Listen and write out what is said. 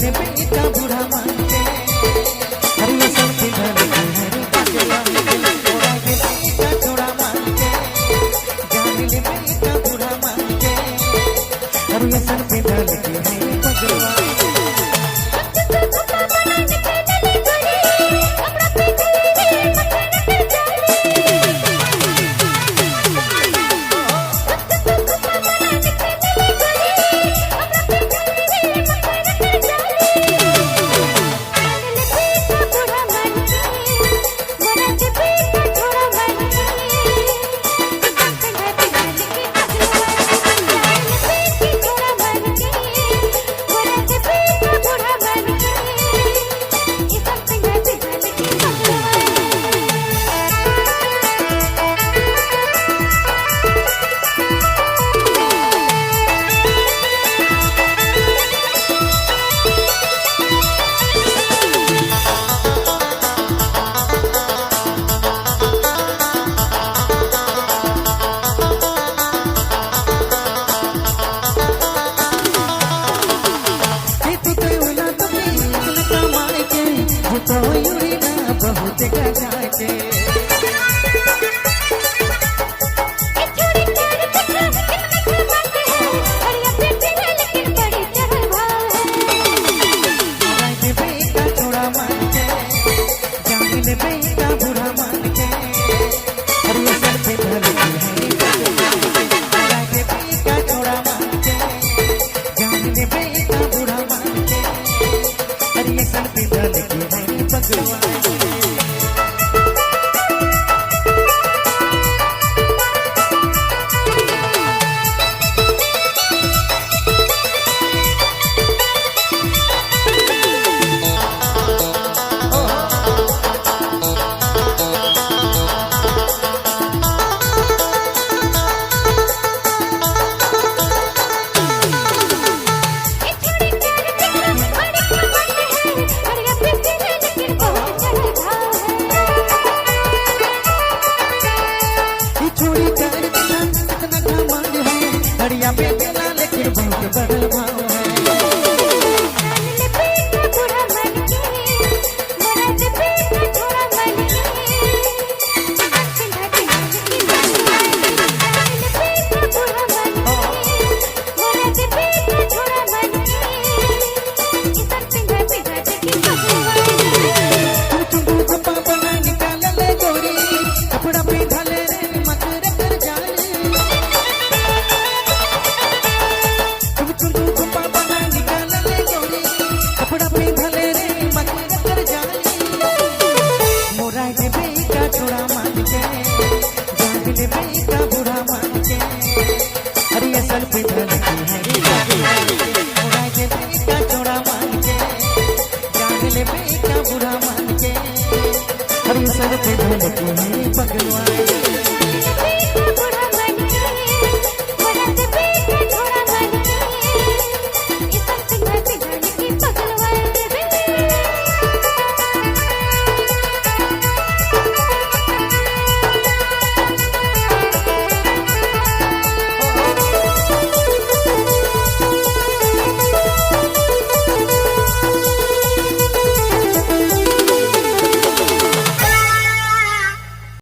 ले बेटा बूढ़ा मान के हरिया सन के ढल के हरी पगला थोड़ा के बेटा थोड़ा मान के जान ले बेटा बूढ़ा मान के हरिया सन के ढल के हरी पगला तो यूरी ना बहुत गजा के बेटा थोड़ा मान के जान ले बेटा बूढ़ा मान के हरिया सर पे ढल के है बेटा थोड़ा मान के जान ले